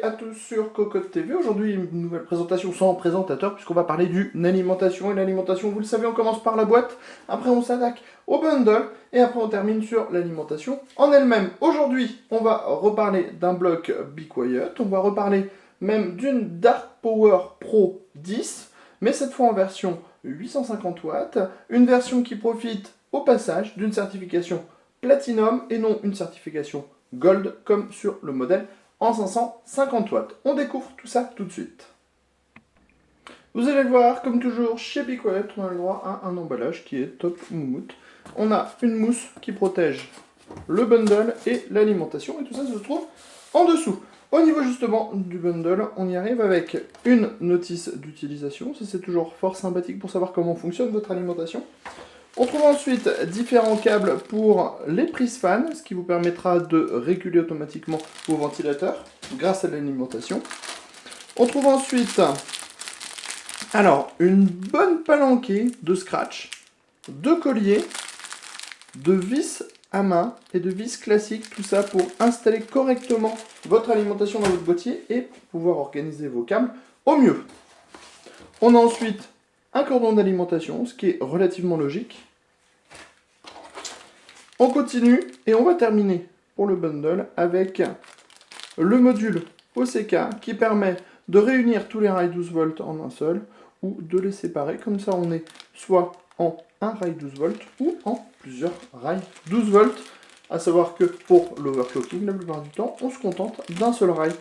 à tous sur Cocotte TV. Aujourd'hui, une nouvelle présentation sans présentateur, puisqu'on va parler d'une alimentation. Et l'alimentation, vous le savez, on commence par la boîte, après on s'attaque au bundle, et après on termine sur l'alimentation en elle-même. Aujourd'hui, on va reparler d'un bloc Be Quiet, on va reparler même d'une Dark Power Pro 10, mais cette fois en version 850 watts, une version qui profite au passage d'une certification Platinum et non une certification Gold comme sur le modèle en 550 watts. On découvre tout ça tout de suite. Vous allez le voir, comme toujours, chez Be Quiet, on a le droit à un emballage qui est top moumoute. On a une mousse qui protège le bundle et l'alimentation, et tout ça se trouve en dessous. Au niveau justement du bundle, on y arrive avec une notice d'utilisation. Ça c'est toujours fort sympathique pour savoir comment fonctionne votre alimentation. On trouve ensuite différents câbles pour les prises fan, ce qui vous permettra de réguler automatiquement vos ventilateurs grâce à l'alimentation. On trouve ensuite une bonne palanquée de scratch, de colliers, de vis à main et de vis classiques, tout ça pour installer correctement votre alimentation dans votre boîtier et pouvoir organiser vos câbles au mieux. On a ensuite un cordon d'alimentation, ce qui est relativement logique. On continue et on va terminer pour le bundle avec le module OCK qui permet de réunir tous les rails 12 volts en un seul ou de les séparer. Comme ça, on est soit en un rail 12 volts ou en plusieurs rails 12 volts. À savoir que pour l'overclocking, la plupart du temps, on se contente d'un seul rail,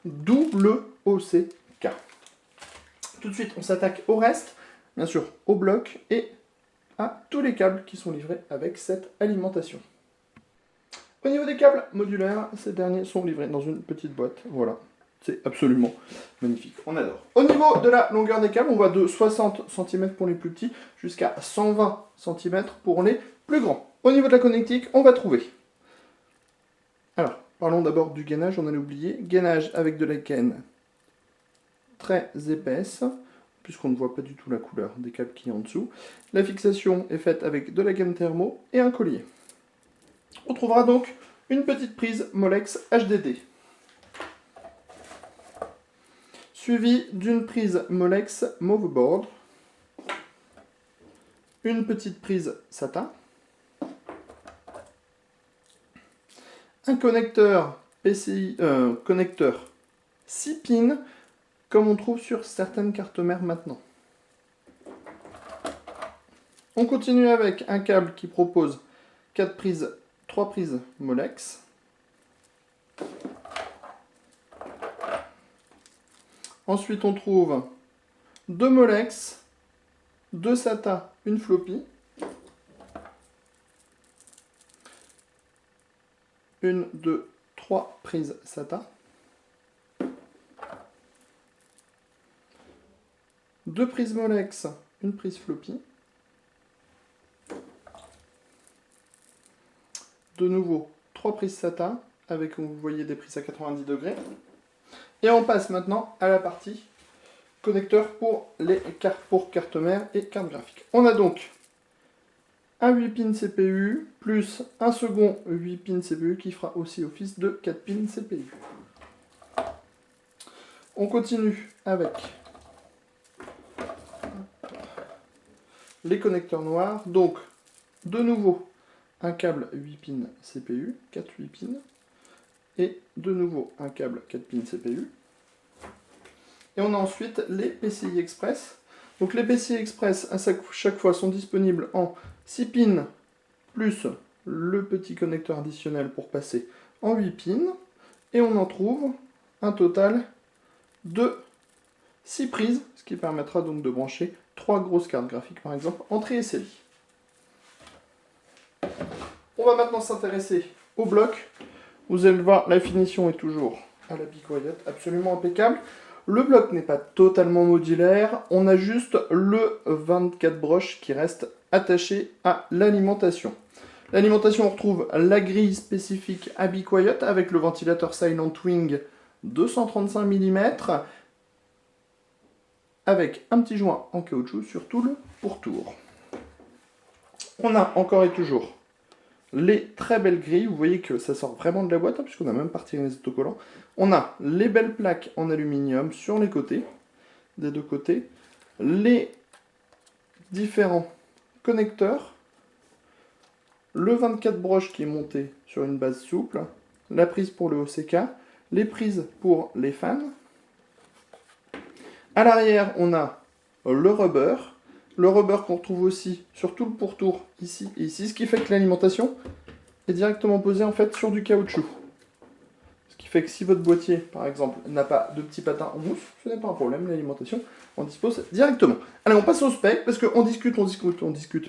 d'où le OCK. Tout de suite, on s'attaque au reste, bien sûr au bloc et à tous les câbles qui sont livrés avec cette alimentation. Au niveau des câbles modulaires, ces derniers sont livrés dans une petite boîte. Voilà, c'est absolument magnifique, on adore. Au niveau de la longueur des câbles, on va de 60 cm pour les plus petits jusqu'à 120 cm pour les plus grands. Au niveau de la connectique, on va trouver. Alors, parlons d'abord du gainage, on allait oublier. Gainage avec de la gaine très épaisse, puisqu'on ne voit pas du tout la couleur des câbles qui est en dessous. La fixation est faite avec de la gaine thermo et un collier. On trouvera donc une petite prise Molex HDD, suivie d'une prise Molex Moveboard, une petite prise SATA, un connecteur PCI, connecteur 6 pins, comme on trouve sur certaines cartes mères maintenant. On continue avec un câble qui propose 3 prises Molex. Ensuite, on trouve 2 Molex, 2 SATA, une floppy, une, 2, 3 prises SATA, 2 prises Molex, une prise floppy, de nouveau 3 prises SATA avec, vous voyez, des prises à 90 degrés. Et on passe maintenant à la partie connecteur pour les carte mère et carte graphique. On a donc un 8 pins CPU plus un second 8 pins CPU qui fera aussi office de 4 pins CPU. On continue avec les connecteurs noirs. Donc, de nouveau, un câble 8 pins CPU, 4 8 pins, et de nouveau un câble 4 pins CPU. Et on a ensuite les PCI Express. Donc les PCI Express à chaque fois sont disponibles en 6 pins plus le petit connecteur additionnel pour passer en 8 pins. Et on en trouve un total de 6 prises, ce qui permettra donc de brancher 3 grosses cartes graphiques par exemple, entrée et série. On va maintenant s'intéresser au bloc. Vous allez le voir, la finition est toujours à la Be Quiet, absolument impeccable. Le bloc n'est pas totalement modulaire, on a juste le 24 broches qui reste attaché à l'alimentation. L'alimentation, on retrouve la grille spécifique à Be Quiet avec le ventilateur Silent Wing 235 mm avec un petit joint en caoutchouc sur tout le pourtour. On a encore et toujours les très belles grilles. Vous voyez que ça sort vraiment de la boîte, hein, puisqu'on a même pas retiré les autocollants. On a les belles plaques en aluminium sur les côtés, des deux côtés. Les différents connecteurs. Le 24 broches qui est monté sur une base souple. La prise pour le OCK. Les prises pour les fans. À l'arrière, on a le rubber. Le rubber qu'on retrouve aussi sur tout le pourtour, ici et ici. Ce qui fait que l'alimentation est directement posée en fait sur du caoutchouc. Ce qui fait que si votre boîtier, par exemple, n'a pas de petits patins en mousse, ce n'est pas un problème, l'alimentation en dispose directement. Allez, on passe au spec, parce qu'on discute,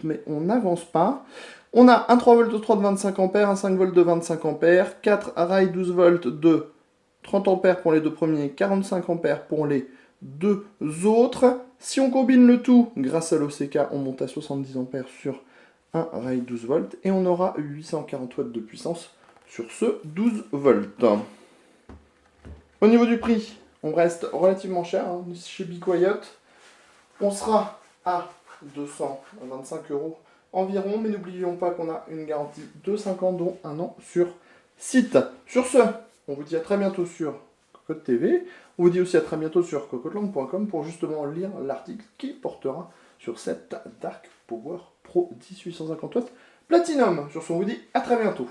mais on n'avance pas. On a un 3V3 de 25 A, un 5V de 25 A, 4 rails 12V de 30 A pour les deux premiers, 45 A pour les deux autres. Si on combine le tout, grâce à l'OCK, on monte à 70 A sur un rail 12V et on aura 840 watts de puissance sur ce 12V. Au niveau du prix, on reste relativement cher hein, chez Be Quiet. On sera à 225 € environ, mais n'oublions pas qu'on a une garantie de 5 ans, dont 1 an sur site. Sur ce, on vous dit à très bientôt sur Cocotte TV. On vous dit aussi à très bientôt sur cocotteland.com pour justement lire l'article qui portera sur cette Dark Power Pro 10850 watts Platinum. Sur ce, on vous dit à très bientôt.